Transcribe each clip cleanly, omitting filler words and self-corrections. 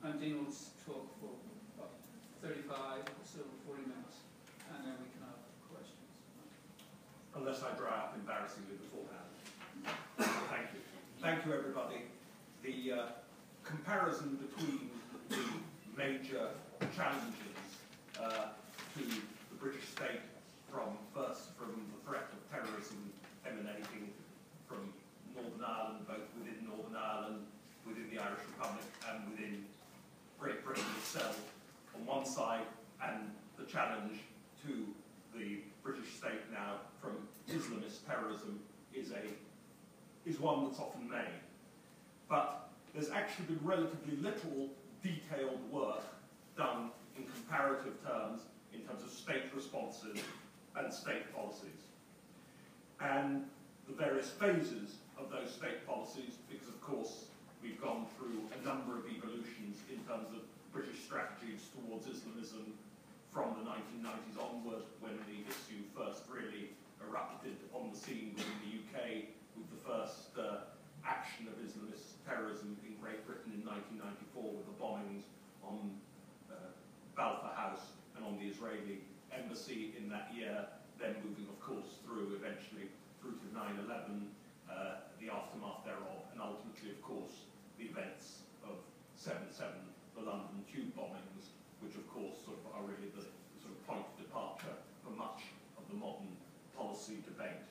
and Dean will talk for about 35 or so, 40 minutes, and then we can have questions. Unless I dry up embarrassingly beforehand. Thank you. Thank you, everybody. The comparison between the major challenges to the British state from the threat of terrorism emanating from Northern Ireland, both within Northern Ireland, within the Irish Republic, and within Great Britain itself, on one side, and the challenge to the British state now from Islamist terrorism is one that's often made. But there's actually been relatively little detailed work done in comparative terms in terms of state responses and state policies. And the various phases of those state policies, because of course we've gone through a number of evolutions in terms of British strategies towards Islamism from the 1990s onward, when the issue first really erupted on the scene within the UK with the first action of Islamist terrorism in Great Britain in 1994 with the bombings on Balfour House and on the Israeli embassy in that year, then moving of course through eventually through to 9/11, the aftermath thereof, and ultimately of course the events of 7/7, the London tube bombings, which of course sort of are really the sort of point of departure for much of the modern policy debate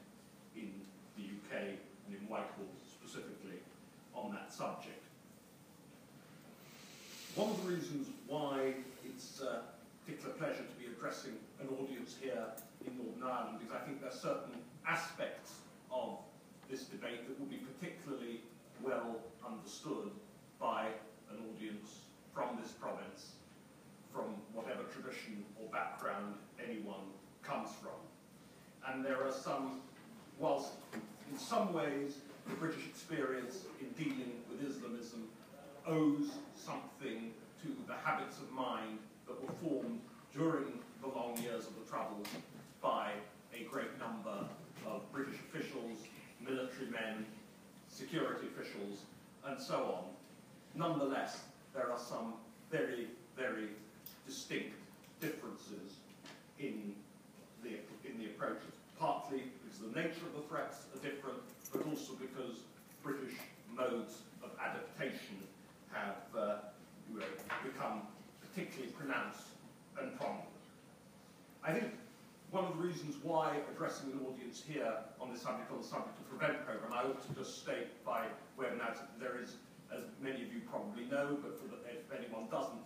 in the UK and in Whitehall specifically on that subject. One of the reasons why it's a particular pleasure to be addressing an audience here in Northern Ireland is I think there are certain aspects of this debate that will be particularly well understood by an audience from this province, from whatever tradition or background anyone comes from. And there are some, whilst in some ways the British experience in dealing with Islamism owes something to the habits of mind that were formed during the long years of the Troubles by a great number of British officials, military men, security officials, and so on. Nonetheless, there are some very, very distinct differences in the approaches, partly because the nature of the threats are different, but also because British modes of adaptation have become particularly pronounced and prominent. I think one of the reasons why addressing an audience here on the subject of the Prevent programme, I ought to just state by way of announcement, there is, as many of you probably know, but if anyone doesn't,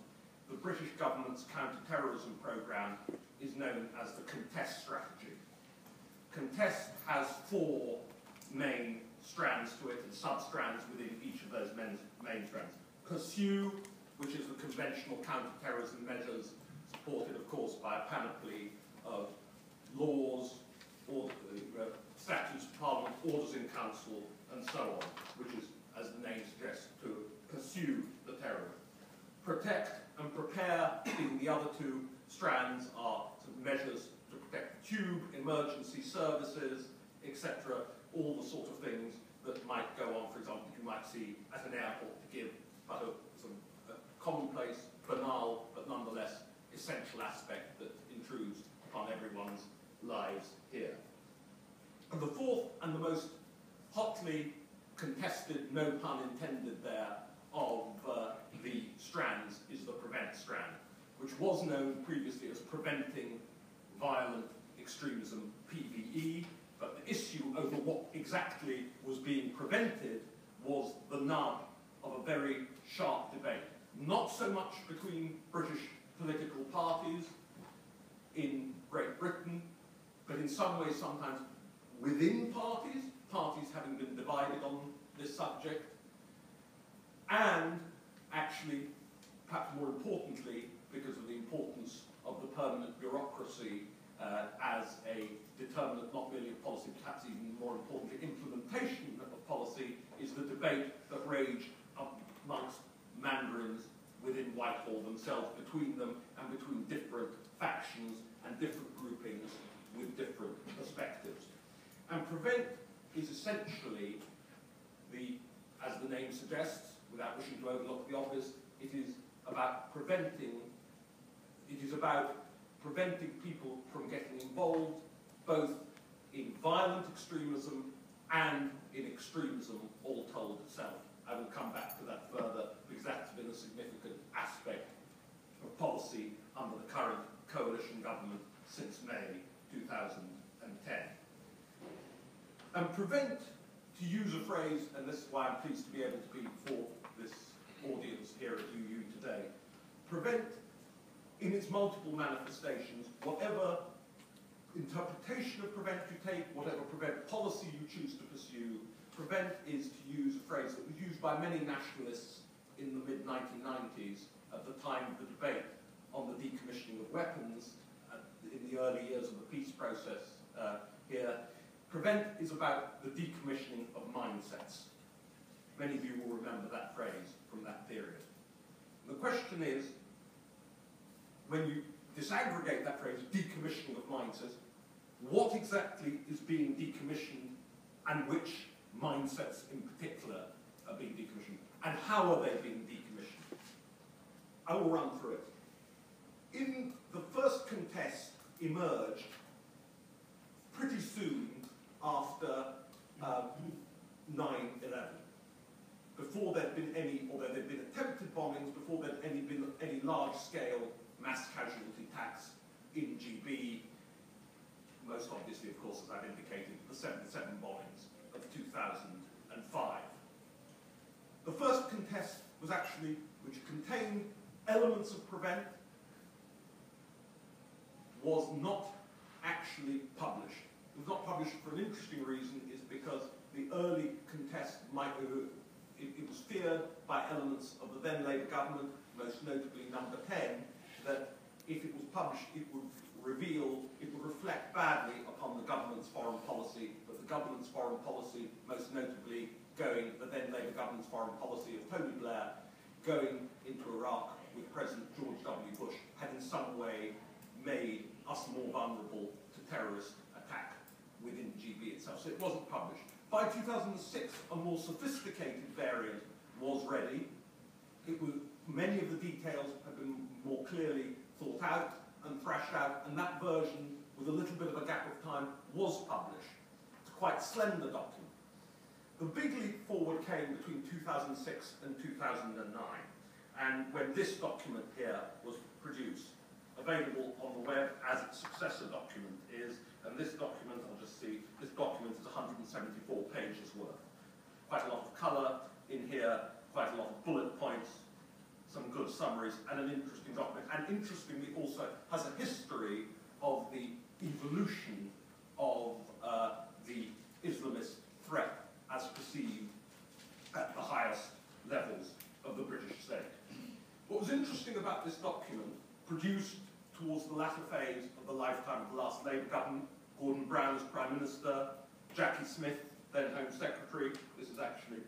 the British government's counter-terrorism programme is known as the Contest strategy. Contest has 4 main strands to it and sub-strands within each of those main strands. Pursue, which is the conventional counter-terrorism measures supported, of course, by a panoply of laws, statutes of Parliament, orders in council, and so on, which is, as the name suggests, to pursue the terrorist. Protect and prepare, being the other 2 strands, are sort of measures to protect the tube, emergency services, etc., all the sort of things that might go on. For example, you might see at an airport to give but a commonplace, banal, but nonetheless essential aspect that intrudes upon everyone's lives here. And the 4th and the most hotly contested, no pun intended there, of the strands is the Prevent strand, which was known previously as Preventing Violent Extremism, PVE, but the issue over what exactly was being prevented was the nub of a very sharp debate. Not so much between British political parties in Great Britain, but in some ways sometimes within parties, parties having been divided on this subject, and actually, perhaps more importantly, because of the importance of the permanent bureaucracy as a determinant not merely of policy, perhaps even more importantly, implementation of policy, is the debate that raged amongst mandarins within Whitehall themselves, between them and between different factions and different groupings with different perspectives. And Prevent is essentially as the name suggests, without wishing to overlook the obvious, it is about preventing people from getting involved both in violent extremism and in extremism all told itself. I will come back to that further because that's been a significant aspect of policy under the current coalition government since May 2010. And prevent, to use a phrase, and this is why I'm pleased to be able to be before this audience here at UU today, prevent in its multiple manifestations, whatever interpretation of prevent you take, whatever prevent policy you choose to pursue, prevent is, to use a phrase that was used by many nationalists in the mid-1990s at the time of the debate on the decommissioning of weapons in the early years of the peace process here. Prevent is about the decommissioning of mindsets. Many of you will remember that phrase from that period. And the question is, when you disaggregate that phrase, decommissioning of mindsets, what exactly is being decommissioned and which mindsets in particular are being decommissioned, and how are they being decommissioned? I will run through it. In the first contest emerged pretty soon after 9/11. Before there'd been any, although there'd been attempted bombings, before there'd been any large-scale mass casualty attacks in GB, most obviously, of course, as I've indicated, the 7/7 bombings of 2005. The first contest was actually, which contained elements of prevent, was not actually published. It was not published for an interesting reason, is because the early contest it was feared by elements of the then Labour government, most notably Number 10, that if it was published, it would reflect badly upon the government's foreign policy, but the government's foreign policy, most notably the then Labour government's foreign policy of Tony Blair, going into Iraq with President George W. Bush, had in some way made us more vulnerable to terrorist attack within GB itself. So it wasn't published. By 2006, a more sophisticated variant was ready. Many of the details had been more clearly thought out and thrashed out, and that version, with a little bit of a gap of time, was published. It's a quite slender document. The big leap forward came between 2006 and 2009, and when this document here was produced, available on the web as its successor document is, and this document, I'll just see, this document is 174 pages worth. Quite a lot of colour in here, quite a lot of bullet points, some good summaries, and an interesting document. And interestingly also has a history of the evolution of the Islamist threat as perceived at the highest levels of the British state. What was interesting about this document, produced towards the latter phase of the lifetime of the last Labour government, Gordon Brown as Prime Minister, Jackie Smith, then Home Secretary. This is actually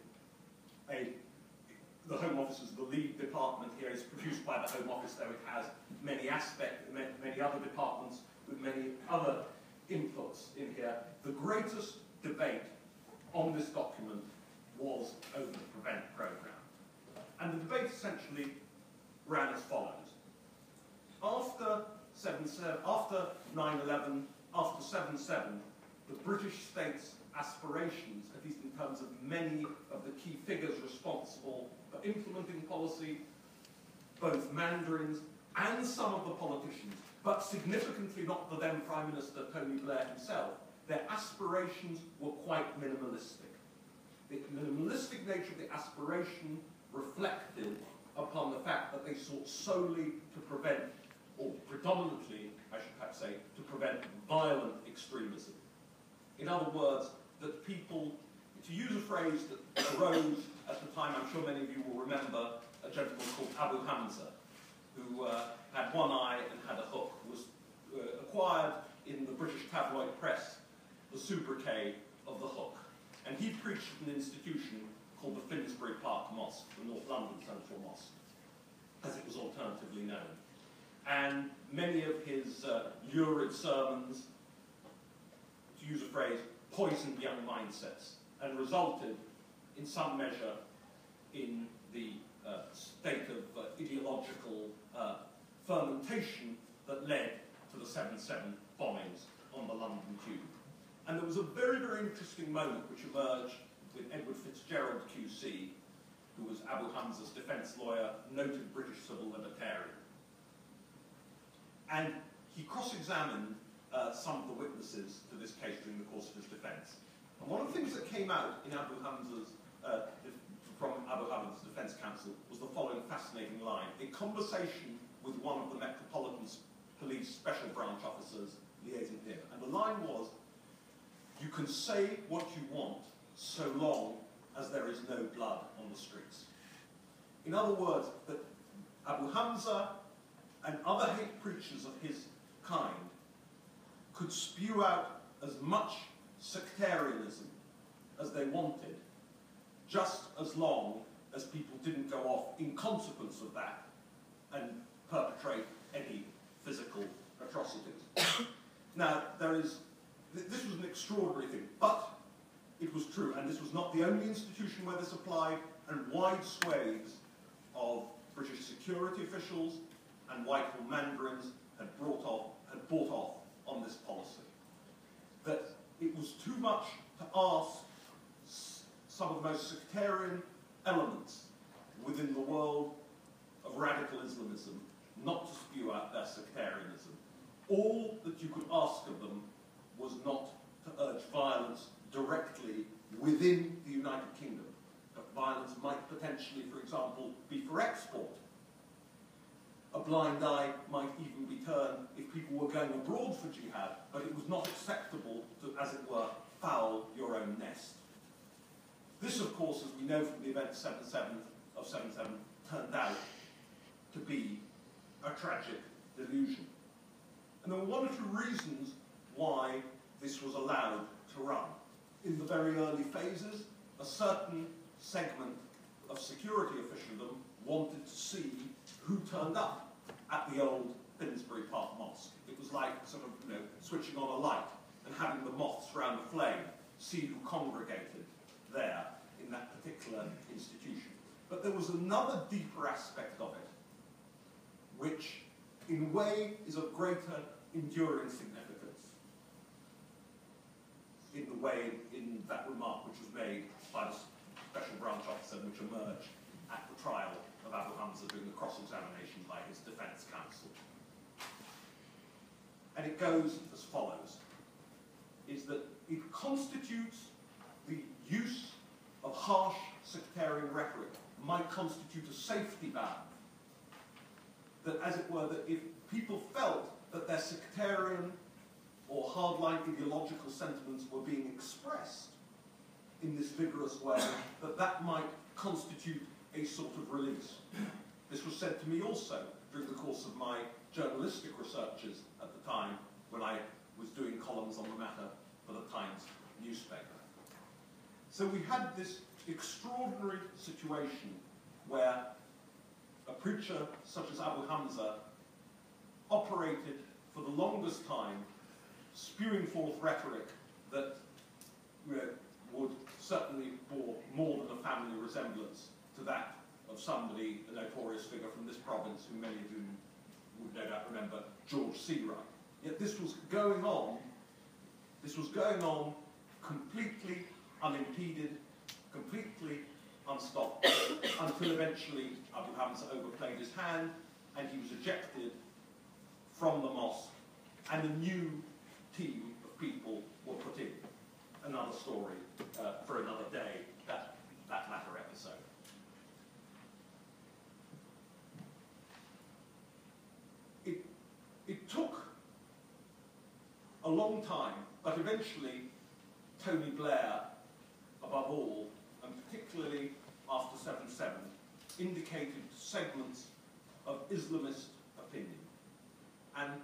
the Home Office is the lead department here. It's produced by the Home Office, though it has many aspects, many other departments with many other inputs in here. The greatest debate on this document was over the Prevent programme. And the debate essentially ran as follows. After 9/11, after 7/7, the British state's aspirations, at least in terms of many of the key figures responsible for implementing policy, both mandarins and some of the politicians, but significantly not the then Prime Minister Tony Blair himself, their aspirations were quite minimalistic. The minimalistic nature of the aspiration reflected upon the fact that they sought solely to prevent, or predominantly, I should perhaps say, to prevent violent extremism. In other words, that people, to use a phrase that arose at the time, I'm sure many of you will remember, a gentleman called Abu Hamza, who had one eye and had a hook, was acquired in the British tabloid press the sobriquet of the Hook. And he preached at an institution called the Finsbury Park Mosque, the North London Central Mosque, as it was alternatively known. And many of his lurid sermons, to use a phrase, poisoned young mindsets and resulted in some measure in the state of ideological fermentation that led to the 7/7 bombings on the London Tube. And there was a very, very interesting moment which emerged with Edward Fitzgerald QC, who was Abu Hamza's defence lawyer, noted British civil libertarian. And he cross-examined some of the witnesses to this case during the course of his defence. And one of the things that came out in from Abu Hamza's defence counsel was the following fascinating line. A conversation with one of the Metropolitan Police Special Branch officers liaising with him. And the line was, you can say what you want so long as there is no blood on the streets. In other words, that Abu Hamza and other hate preachers of his kind could spew out as much sectarianism as they wanted, just as long as people didn't go off in consequence of that and perpetrate any physical atrocities. Now, this was an extraordinary thing, but it was true, and this was not the only institution where this applied, and wide swathes of British security officials and Whitehall mandarins had bought off on this policy. That it was too much to ask some of the most sectarian elements within the world of radical Islamism not to spew out their sectarianism. All that you could ask of them was not to urge violence directly within the United Kingdom. But violence might potentially, for example, be for export. A blind eye might even be turned if people were going abroad for jihad, but it was not acceptable to, as it were, foul your own nest. This, of course, as we know from the event 7/7 of 7/7, turned out to be a tragic delusion. And there were one or two reasons why this was allowed to run. In the very early phases, a certain segment of security officialdom wanted to see who turned up at the old Finsbury Park Mosque. It was like sort of, switching on a light and having the moths round the flame, see who congregated there in that particular institution. But there was another deeper aspect of it, which in a way is of greater enduring significance in that remark which was made by the special branch officer which emerged at the trial of Abu Hamza during the cross-examination by his defence counsel. And it goes as follows, is that it constitutes the use of harsh sectarian rhetoric might constitute a safety valve. That, as it were, that if people felt that their sectarian or hardline ideological sentiments were being expressed in this vigorous way, that might constitute a sort of release. This was said to me also during the course of my journalistic researches at the time when I was doing columns on the matter for the Times newspaper. So we had this extraordinary situation where a preacher such as Abu Hamza operated for the longest time, spewing forth rhetoric that would certainly bore more than a family resemblance to that of somebody, a notorious figure from this province, who many of you would no doubt remember, George Seawright. Yet this was going on completely unimpeded, completely unstopped, until eventually Abu Hamza overplayed his hand and he was ejected from the mosque and a new team of people were put in. Another story for another day, that latter episode. It took a long time, but eventually Tony Blair, above all, and particularly after 7/7, indicated segments of Islamist opinion, and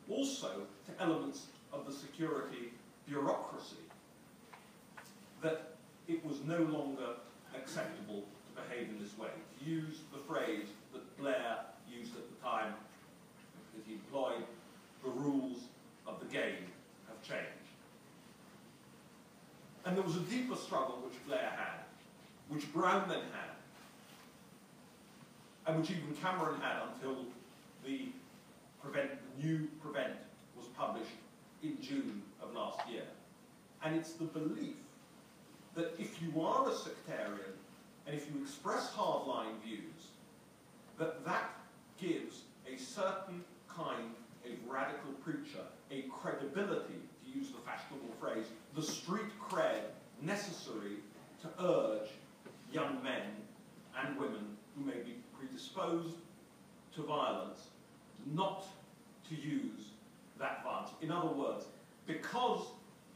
also to elements of the security bureaucracy, that it was no longer acceptable to behave in this way. To use the phrase that Blair used at the time that he employed, the rules of the game have changed. And there was a deeper struggle which Blair had, which Brown then had, and which even Cameron had until the the new Prevent was published in June of last year. And it's the belief that if you are a sectarian and if you express hardline views, that that gives a certain kind of radical preacher a credibility, to use the fashionable phrase, the street cred necessary to urge young men and women who may be predisposed to violence not to use that violence. In other words, because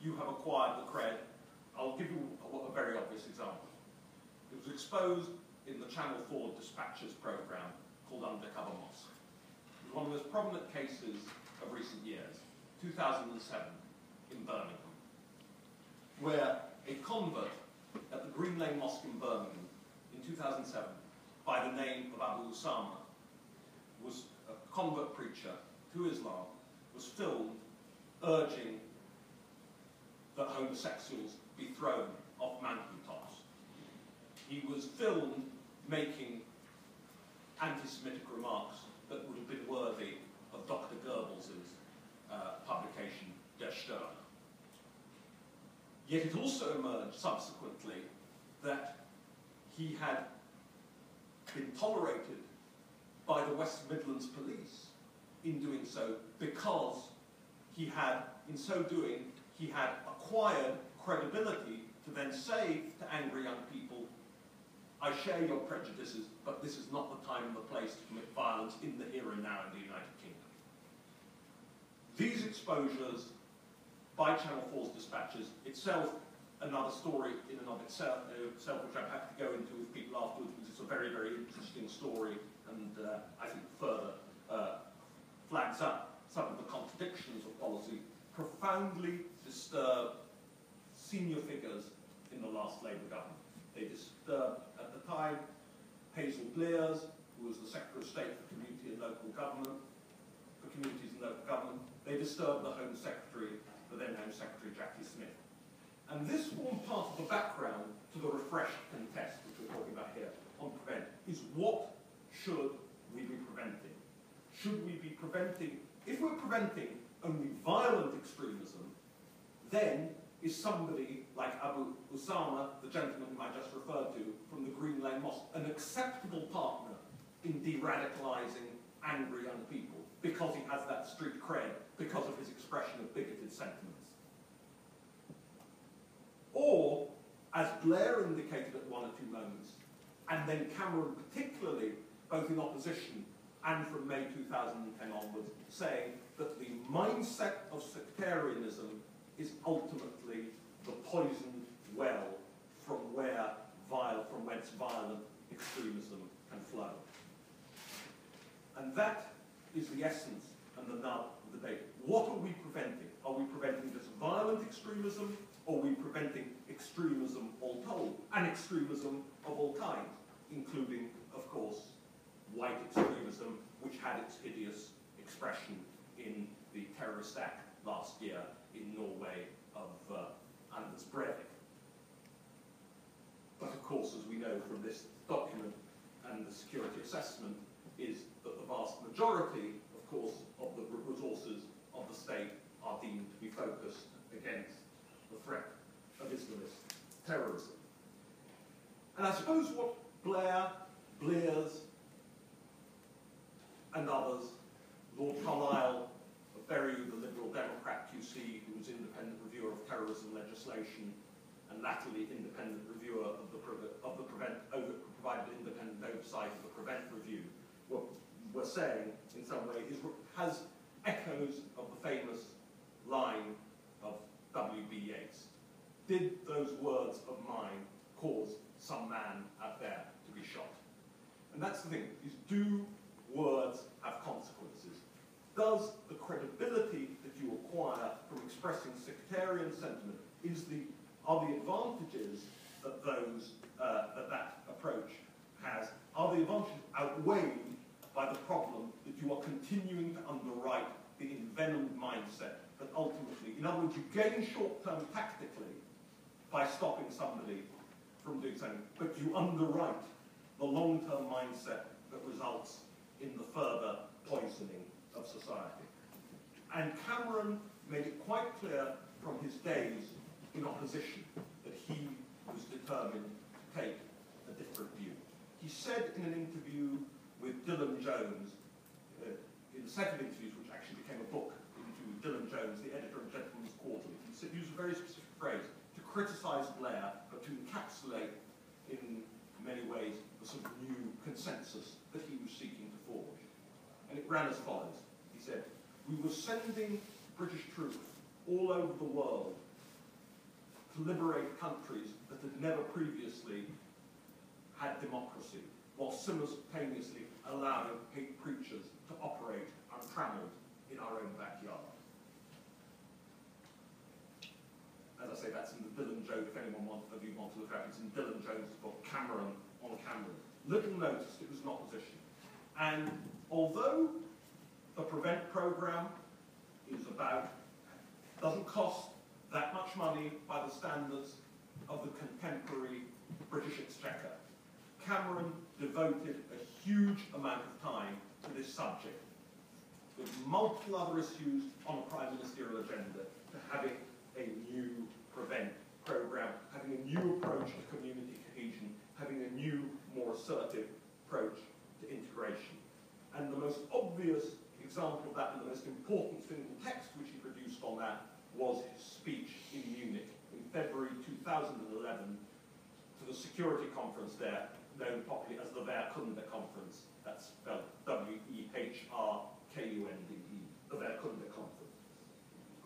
you have acquired the cred, I'll give you a very obvious example. It was exposed in the Channel 4 Dispatches programme called Undercover Mosque. It was one of the most prominent cases of recent years, 2007, in Birmingham, where a convert at the Green Lane Mosque in Birmingham in 2007, by the name of Abu Usama, was a convert preacher to Islam, was filmed urging that homosexuals be thrown off mountaintops. He was filmed making anti-Semitic remarks that would have been worthy of Dr. Goebbels' publication, Der Stern. Yet it also emerged subsequently that he had been tolerated by the West Midlands police in doing so because he had, in so doing, he had acquired credibility to then say to angry young people, I share your prejudices, but this is not the time and the place to commit violence in the here and now in the United Kingdom. These exposures by Channel 4's Dispatches, itself another story in and of itself, which I'm happy to go into with people afterwards, because it's a very, very interesting story, and I think further flags up some of the contradictions of policy, profoundly disturbed senior figures in the last Labour government. They disturbed, at the time, Hazel Blears, who was the Secretary of State for Community and Local Government, for Communities and Local Government. They disturbed the Home Secretary, the then Home Secretary Jackie Smith. And this formed part of the background to the refreshed contest, which we're talking about here, on Prevent, is what should we be preventing? Should we be preventing, if we're preventing only violent extremism, then is somebody like Abu Usama, the gentleman whom I just referred to, from the Green Lane Mosque, an acceptable partner in de-radicalising angry young people because he has that street cred, because of his expression of bigoted sentiments? Or, as Blair indicated at one or two moments, and then Cameron particularly, both in opposition and from May 2010 onwards, saying that the mindset of sectarianism is ultimately the poisoned well from whence violent extremism can flow. And that is the essence and the nub of the debate. What are we preventing? Are we preventing just violent extremism, or are we preventing extremism all told, and extremism of all kinds, including, of course, white extremism, which had its hideous expression in the terrorist act last year in Norway of Anders Breivik. But of course, as we know from this document and the security assessment, is that the vast majority, of course, of the resources of the state are deemed to be focused against the threat of Islamist terrorism. And I suppose what Blair's, and others, Lord Carlisle of Bury, the Liberal Democrat QC, who was independent reviewer of terrorism legislation, and latterly independent reviewer of the provided independent oversight of the Prevent review, were saying, in some way, has echoes of the famous line of W.B. Yeats. Did those words of mine cause some man out there to be shot? And that's the thing, is do words have consequences? Does the credibility that you acquire from expressing sectarian sentiment, are the advantages that that approach has, are the advantages outweighed by the problem that you are continuing to underwrite the envenomed mindset that ultimately, in other words, you gain short-term tactically by stopping somebody from doing something, but you underwrite the long-term mindset that results in the further poisoning of society. Cameron made it quite clear from his days in opposition that he was determined to take a different view. He said in an interview with Dylan Jones, in the set of interviews which actually became a book, interview with Dylan Jones, the editor of Gentleman's Quarterly, he used a very specific phrase to criticise Blair, but to encapsulate in many ways the sort of new consensus that he was seeking to forge. And it ran as follows. He said, "We were sending British troops all over the world to liberate countries that had never previously had democracy, while simultaneously allowing hate preachers to operate untrammeled in our own backyard." As I say, that's in the Dylan Jones, if anyone of you want to look at it, it's in Dylan Jones' book, Cameron on Cameron. Little noticed it was an opposition. And although the PREVENT programme doesn't cost that much money by the standards of the contemporary British Exchequer, Cameron devoted a huge amount of time to this subject, with multiple other issues on a prime ministerial agenda, to having a new PREVENT programme, having a new approach to community cohesion, having a new, more assertive approach to integration. And the most obvious example of that, and the most important single text which he produced on that, was his speech in Munich in February 2011 to the security conference there, known popularly as the Wehrkunde Conference. That's spelled W-E-H-R-K-U-N-D-E, the Wehrkunde Conference.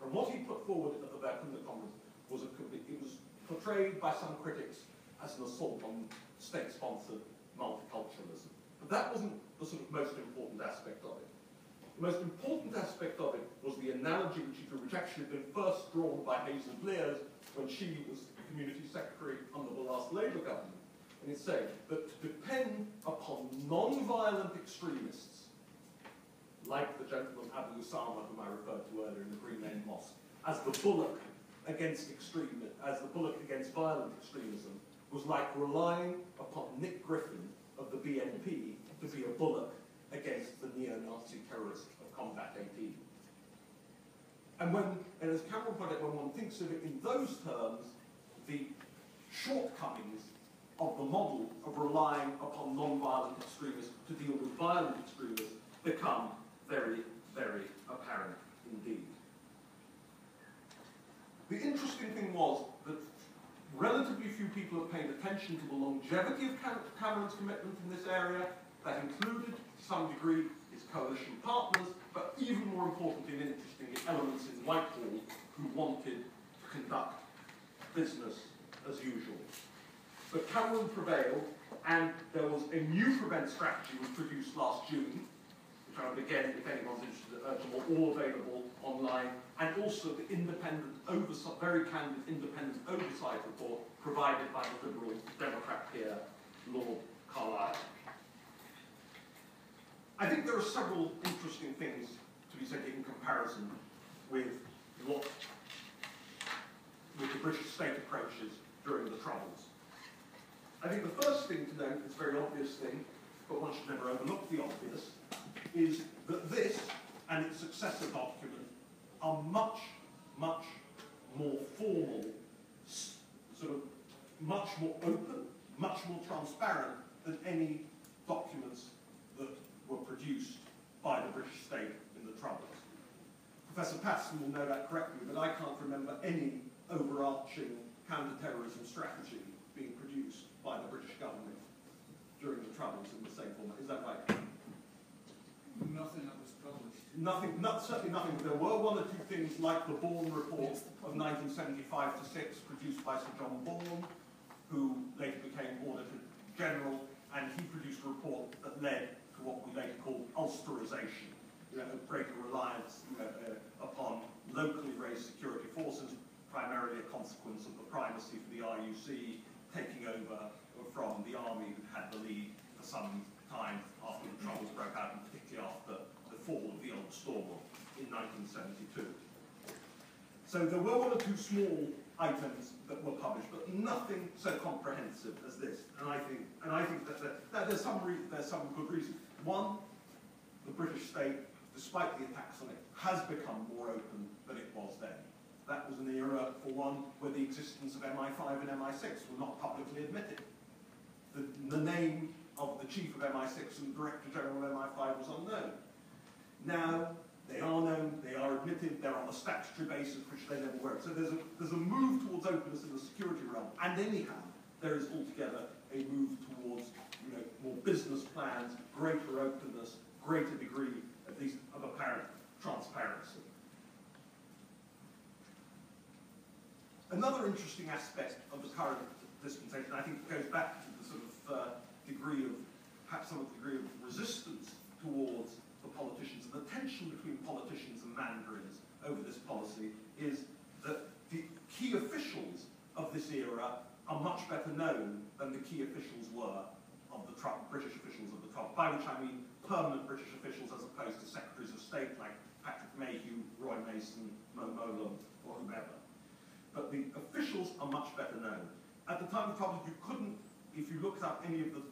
And what he put forward at the Wehrkunde Conference was it was portrayed by some critics as an assault on state-sponsored multiculturalism. But that wasn't the sort of most important aspect of it. The most important aspect of it was the analogy which he drew, which actually had been first drawn by Hazel Blears when she was Community Secretary under the last Labour government. And it said that to depend upon non-violent extremists, like the gentleman Abu Usama, whom I referred to earlier in the Green Lane Mosque, as the bulwark against violent extremism, was like relying upon Nick Griffin of the BNP to be a bulwark against the neo-Nazi terrorists of Combat 18. And as Cameron put it, when one thinks of it in those terms, the shortcomings of the model of relying upon non-violent extremists to deal with violent extremists become very, very apparent indeed. The interesting thing was that relatively few people have paid attention to the longevity of Cameron's commitment in this area. That included, to some degree, his coalition partners, but even more importantly and interestingly, elements in Whitehall who wanted to conduct business as usual. But Cameron prevailed, and there was a new PREVENT strategy was produced last June, which I would again, if anyone's interested, urge them all available online, and also the independent oversight, very candid independent oversight report provided by the Liberal Democrat peer, Lord Carlisle. I think there are several interesting things to be said in comparison with the British state approaches during the Troubles. I think the first thing to note, this very obvious thing, but one should never overlook the obvious, is that this and its successor document are much, much more formal, sort of much more open, much more transparent than any documents that were produced by the British state in the Troubles. Professor Patterson will know that correctly, but I can't remember any overarching counter-terrorism strategy being produced by the British government during the Troubles in the same format. Is that right? Nothing that was published. Certainly nothing. There were one or two things like the Bourne Report of 1975-6, produced by Sir John Bourne, who later became Auditor General, and he produced a report that led to what we later called Ulsterisation, a greater reliance upon locally raised security forces, primarily a consequence of the primacy for the RUC taking over from the army that had the lead for some time after the Troubles broke out, and particularly after the fall of the Old Storm in 1972. So there were one or two small items that were published, but nothing so comprehensive as this. And I think that there's some good reason. One, the British state despite the attacks on it, has become more open than it was then. That was an era, for one, where the existence of MI5 and MI6 were not publicly admitted. The name of the chief of MI6 and Director General of MI5 was unknown. Now, they are known, they are admitted, they're on a statutory basis, which they never were. So there's a move towards openness in the security realm, and anyhow, there is altogether a move towards more business plans, greater openness, greater degree, at least, of apparent transparency. Another interesting aspect of the current dispensation, I think, goes back to the sort of degree of, perhaps some degree of resistance towards the politicians, and the tension between politicians and mandarins over this policy, is that the key officials of this era are much better known than the key officials were of the British officials of the Troubles, by which I mean permanent British officials as opposed to secretaries of state like Patrick Mayhew, Roy Mason, Mo Mowlam, or whomever. But the officials are much better known. At the time of the Troubles, you couldn't, if you looked up any of the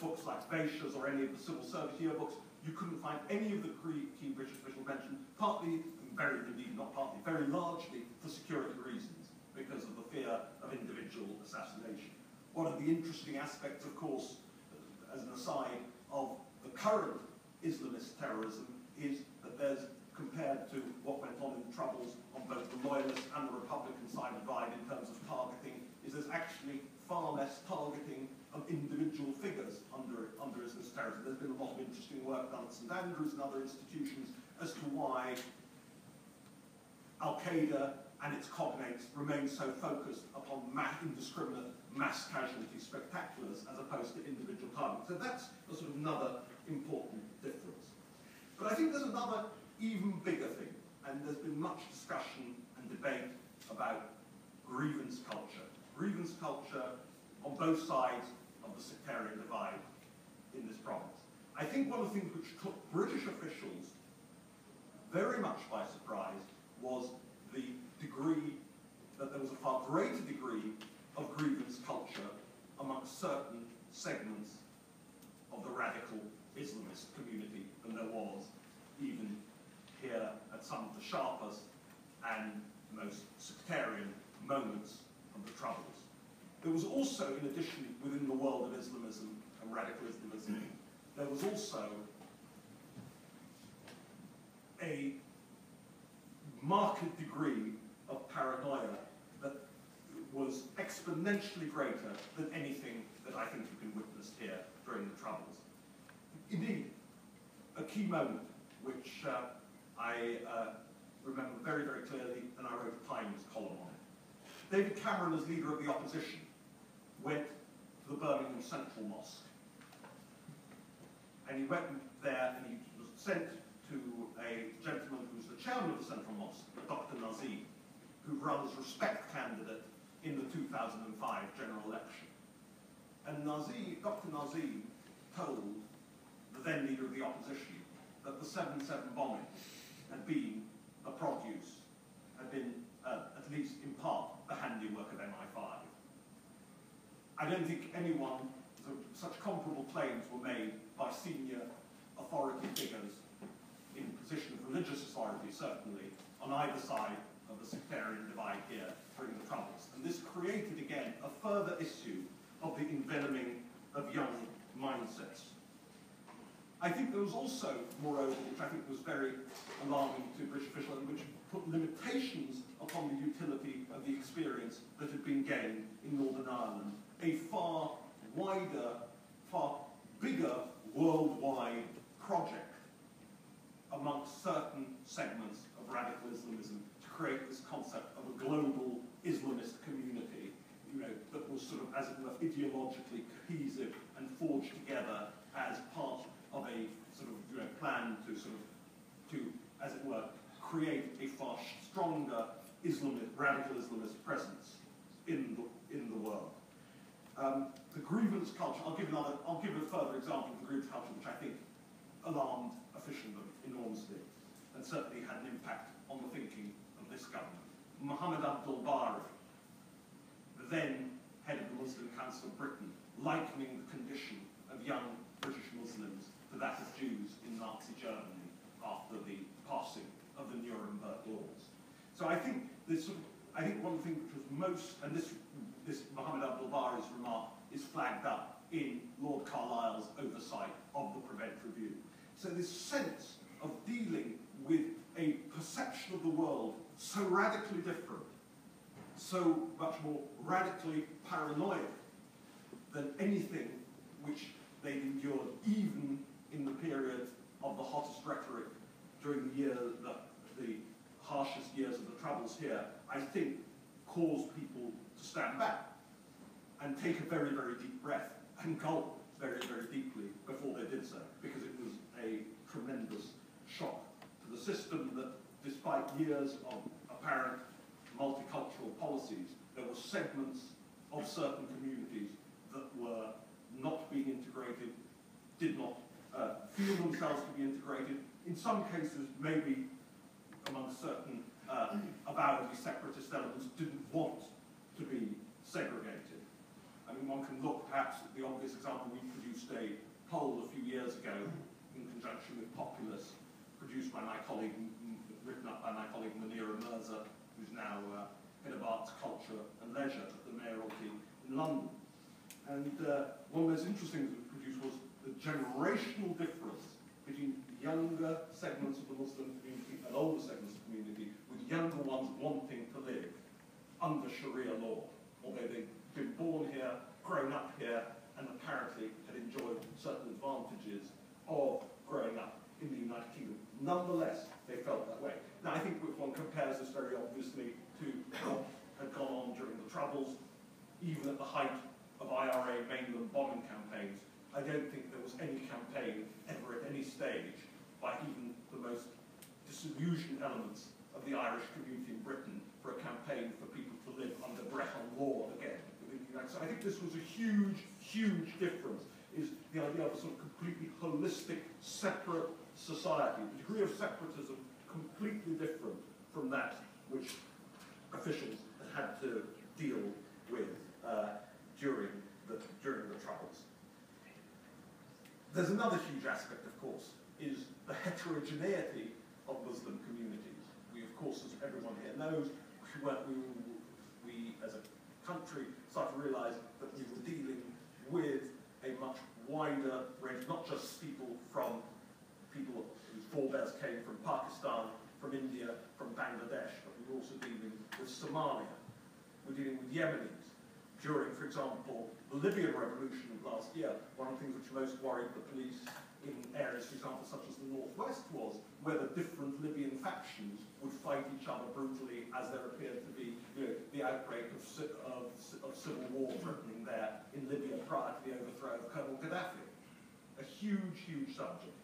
books like Vaish's or any of the civil service yearbooks, you couldn't find any of the key British officials mentioned, partly, indeed not partly, very largely for security reasons, because of the fear of individual assassination. One of the interesting aspects, of course, as an aside, of the current Islamist terrorism is that there's, compared to what went on in the Troubles on both the Loyalist and the Republican side divide in terms of targeting, is there's actually far less targeting of individual figures under Islamist terrorism. There's been a lot of interesting work done at St Andrews and other institutions as to why Al-Qaeda and its cognates remain so focused upon indiscriminate mass casualty spectaculars as opposed to individual targets. So that's a sort of another important difference. But I think there's another even bigger thing, and there's been much discussion and debate about grievance culture. Grievance culture on both sides of the sectarian divide in this province. I think one of the things which took British officials very much by surprise was the degree that there was a far greater degree of grievance culture amongst certain segments of the radical Islamist community than there was even here at some of the sharpest and most sectarian moments of the Troubles. There was also, in addition, within the world of Islamism and radical Islamism, there was also a marked degree of paranoia that was exponentially greater than anything that I think you can witness here during the Troubles. Indeed, a key moment which I remember very, very clearly, and I wrote a Times column on it. David Cameron, as leader of the opposition, went to the Birmingham Central Mosque. And he went there and he was sent to a gentleman who was the chairman of the Central Mosque, Dr. Nazim, who ran as respect candidate in the 2005 general election. And Dr. Nazim told the then leader of the opposition that the 7/7 bombing had been a produce, had been, at least in part, the handiwork of MI5. I don't think anyone, such comparable claims were made by senior authority figures in position of religious authority, certainly, on either side of the sectarian divide here during the Troubles. And this created, again, a further issue of the envenoming of young mindsets. I think there was also, moreover, which I think was very alarming to British officials, which put limitations upon the utility of the experience that had been gained in Northern Ireland, a far wider, far bigger worldwide project amongst certain segments of radical Islamism to create this concept of a global Islamist community, that was sort of, as it were, ideologically cohesive and forged together as part of a sort of plan to as it were, create a far stronger radical Islamist presence in the world. The grievance culture. I'll give a further example of the grievance culture, which I think alarmed officialdom enormously, and certainly had an impact on the thinking of this government. Mohammed Abdul Bari, the then head of the Muslim Council of Britain, likening the condition of young British Muslims to that of Jews in Nazi Germany after So I think one thing which was most, and this Mohammed Abdul-Bari's remark is flagged up in Lord Carlisle's oversight of the Prevent Review. So this sense of dealing with a perception of the world so radically different, so much more radically paranoid than anything which they endured, even in the period of the hottest rhetoric during the harshest years of the Troubles here, I think caused people to stand back and take a very, very deep breath and gulp very, very deeply before they did so, because it was a tremendous shock to the system that, despite years of apparent multicultural policies, there were segments of certain communities that were not being integrated, did not feel themselves to be integrated. In some cases, maybe among certain avowedly separatist elements, didn't want to be segregated. I mean, one can look perhaps at the obvious example. We produced a poll a few years ago in conjunction with Populace, produced by my colleague, written up by my colleague Munira Mirza, who's now head of arts, culture and leisure at the Mayoralty in London. And one of the most interesting things that we produced was the generational difference between younger segments of the Muslim community and older segments of the community, with younger ones wanting to live under Sharia law, although they'd been born here, grown up here, and apparently had enjoyed certain advantages of growing up in the United Kingdom. Nonetheless, they felt that way. Now, I think if one compares this very obviously to what had gone on during the Troubles, even at the height of IRA mainland bombing campaigns, I don't think there was any campaign ever at any stage by even the most disillusioned elements of the Irish community in Britain for a campaign for people to live under Brehon law again within the United States. So I think this was a huge, huge difference, is the idea of a sort of completely holistic, separate society, the degree of separatism completely different from that which officials had to deal with during the Troubles. There's another huge aspect, of course, is the heterogeneity of Muslim communities. We, of course, as everyone here knows, we as a country started to realise that we were dealing with a much wider range, not just people whose forebears came from Pakistan, from India, from Bangladesh, but we were also dealing with Somalia. We're dealing with Yemenis. During, for example, the Libyan revolution of last year, one of the things which most worried the police in areas, for example, such as the northwest, was whether different Libyan factions would fight each other brutally, as there appeared to be, the outbreak of civil war threatening there in Libya prior to the overthrow of Colonel Gaddafi. A huge, huge subject.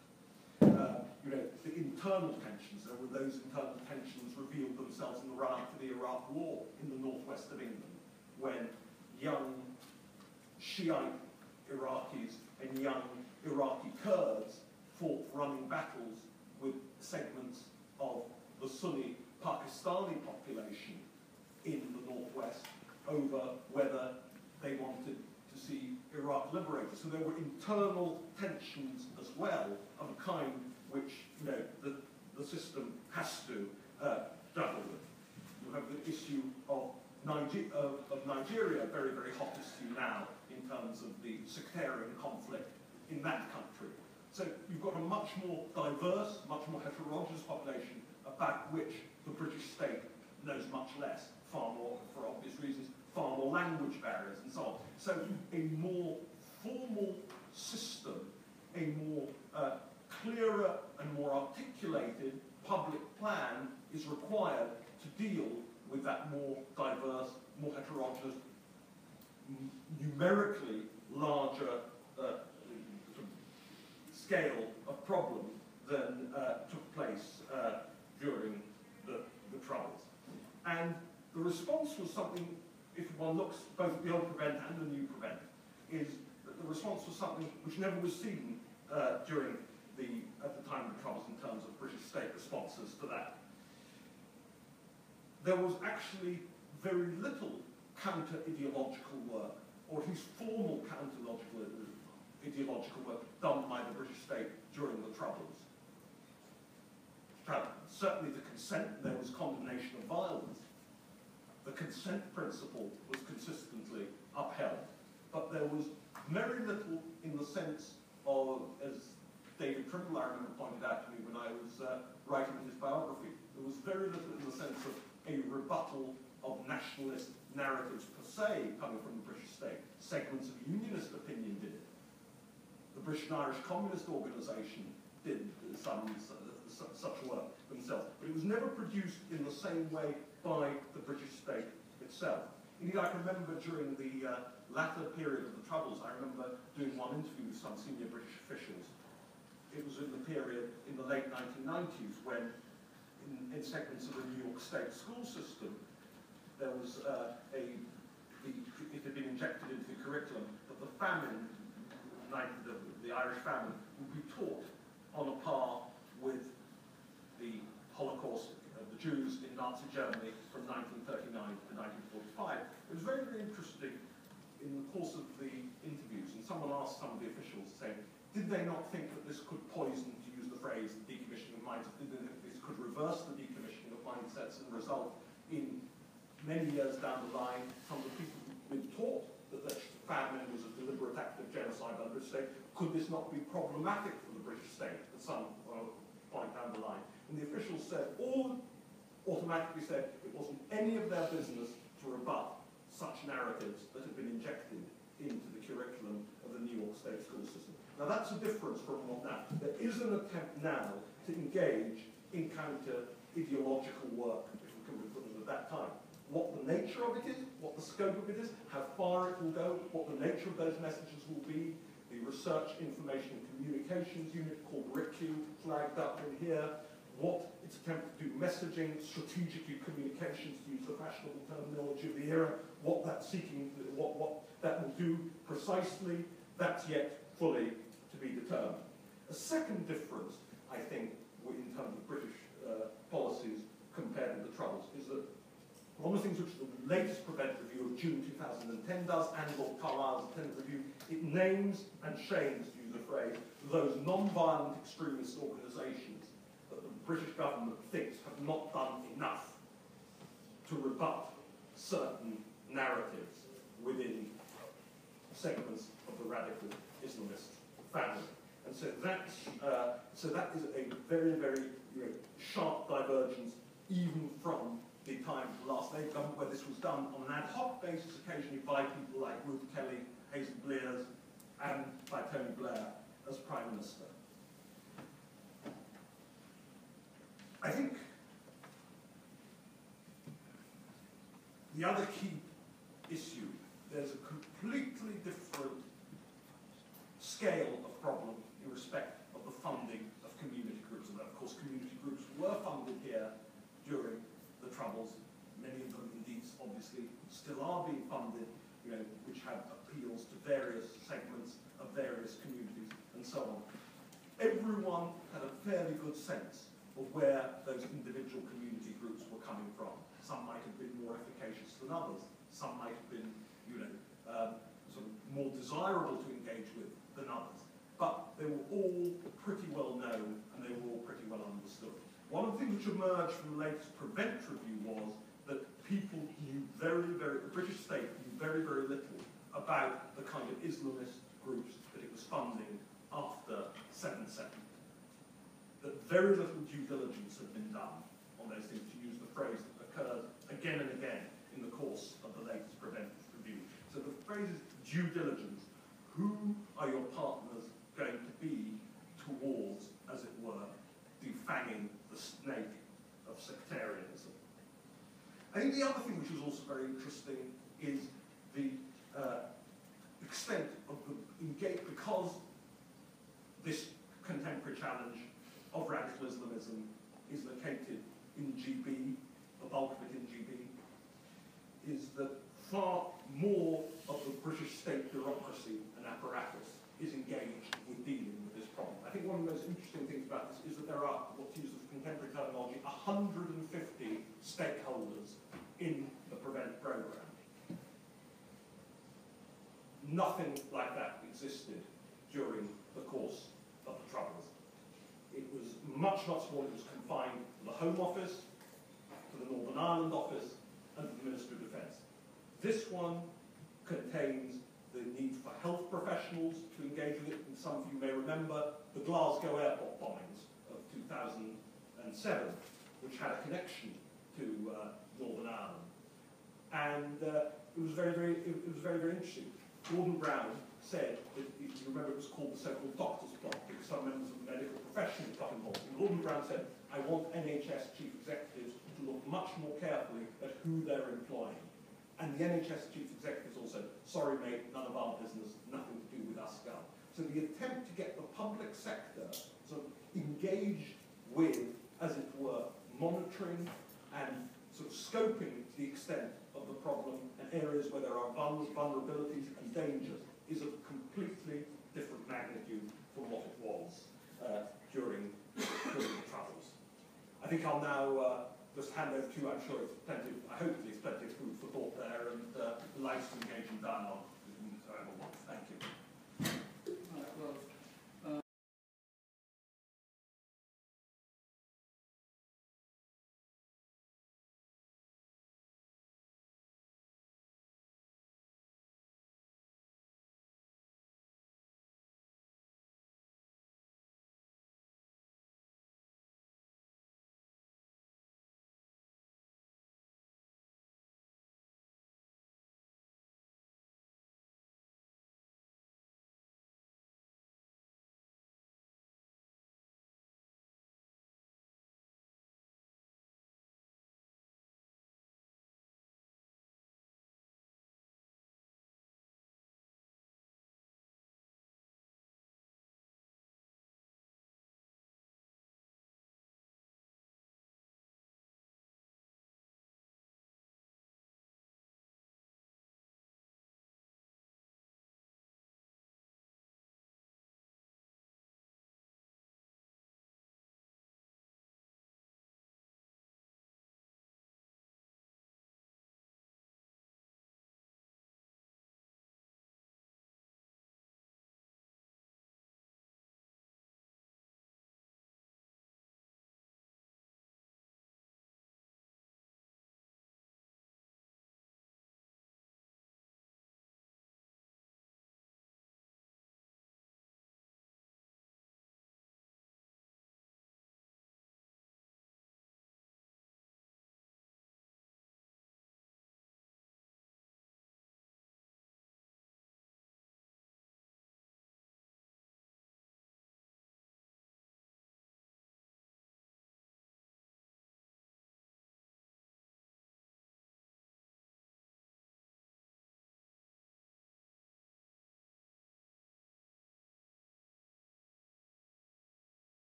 The internal tensions, there were those internal tensions revealed themselves in the run-up to the Iraq War in the northwest of England, when young Shiite Iraqis and young Iraqi Kurds fought running battles with segments of the Sunni Pakistani population in the northwest over whether they wanted to see Iraq liberated. So there were internal tensions as well of a kind which the system has to juggle with. You have the issue of Nigeria, very, very hot issue now in terms of the sectarian conflict in that country. So you've got a much more diverse, much more heterogeneous population about which the British state knows much less, far more, for obvious reasons, far more language barriers and so on. So a more formal system, a more clearer and more articulated public plan is required to deal with that more diverse, more heterogeneous, numerically larger scale of problem than took place during the Troubles. And the response was something, if one looks both at the old Prevent and the new Prevent, is that the response was something which never was seen at the time of the Troubles in terms of British state responses to that. There was actually very little counter-ideological work, or at least formal counter-ideological work done by the British state during the Troubles. certainly the consent, there was condemnation of violence. The consent principle was consistently upheld. But there was very little in the sense of, as David Trimble, I remember, pointed out to me when I was writing his biography, there was very little in the sense of a rebuttal of nationalist narratives per se coming from the British state. Segments of unionist opinion did it. The British and Irish Communist Organisation did such work themselves. But it was never produced in the same way by the British state itself. Indeed, I can remember during the latter period of the Troubles, I remember doing one interview with some senior British officials. It was in the period in the late 1990s when, in segments of the New York State school system, there was it had been injected into the curriculum that the famine, the Irish famine, would be taught on a par with the Holocaust of the Jews in Nazi Germany from 1939 to 1945. It was very, very interesting in the course of the interviews, and someone asked some of the officials, saying, did they not think that this could poison, to use the phrase, the decommissioning of mindsets? Did they think this could reverse the decommissioning of mindsets and result in, many years down the line, some of the people who've been taught that the famine was a deliberate act of genocide by the British state? Could this not be problematic for the British state at some point down the line? And the officials said, all automatically said, it wasn't any of their business to rebut such narratives that had been injected into the curriculum of the New York State school system. Now that's a difference from what now. There is an attempt now to engage in counter-ideological work, if we can put it at that time. What the nature of it is, what the scope of it is, how far it will go, what the nature of those messages will be. The Research, Information and Communications Unit, called RICU, flagged up in here. What its attempt to do messaging, strategically communications, to use the fashionable terminology of the era, what that's seeking, what that will do precisely, that's yet fully to be determined. A second difference, I think, in terms of British policies compared with the Troubles, is that one of the things which the latest Prevent Review of June 2010 does, and Lord Carlisle's Attendant Review, it names and shames, to use the phrase, those non-violent extremist organisations that the British government thinks have not done enough to rebut certain narratives within segments of the radical Islamist family. And so that is a very, very sharp divergence even from the time of the last Labour government, where this was done on an ad hoc basis occasionally by people like Ruth Kelly, Hazel Blears, and by Tony Blair as Prime Minister. I think the other key issue, there's a completely different scale of problem in respect of the funding of community groups. And of course, community groups were funded here during the Troubles. Many of them, indeed, obviously, still are being funded, which have appeals to various segments of various communities, and so on. Everyone had a fairly good sense of where those individual community groups were coming from. Some might have been more efficacious than others. Some might have been, sort of more desirable to engage with than others. But they were all pretty well known, and they were all pretty well understood. One of the things which emerged from the latest Prevent Review was that people knew the British state knew very, very little about the kind of Islamist groups that it was funding after 7/7. That very little due diligence had been done on those things, to use the phrase that occurred again and again in the course of the latest Prevent Review. So the phrase is due diligence. Who are your partners going to be towards, as it were, defanging the snake of sectarianism? I think the other thing which is also very interesting is the extent of the engagement, because this contemporary challenge of radical Islamism is located in GB, the bulk of it in GB, is that far more of the British state bureaucracy and apparatus is engaged with dealing with this problem. I think one of the most interesting things about this is that there are, what to use the contemporary terminology, 150 stakeholders in the Prevent programme. Nothing like that existed during the course of the Troubles. It was much more it was confined to the Home Office, to the Northern Ireland Office, and to the Ministry of Defence. This one contains the need for health professionals to engage with it, and some of you may remember the Glasgow airport bombings of 2007, which had a connection to Northern Ireland. And it was very, very interesting. Gordon Brown said that, if you remember, it was called the so-called doctor's plot, because some members of the medical profession got involved. And Gordon Brown said, I want NHS chief executives to look much more carefully at who they're employing. And the NHS chief executives also, sorry mate, none of our business, nothing to do with us, go. So the attempt to get the public sector sort of engaged with, as it were, monitoring and sort of scoping to the extent of the problem and areas where there are vulnerabilities and dangers is of completely different magnitude from what it was during the Troubles. I think I'll now just hand over to you. I'm sure it's plenty, hopefully it's plenty of food for thought there, and the likes to engage in dialogue.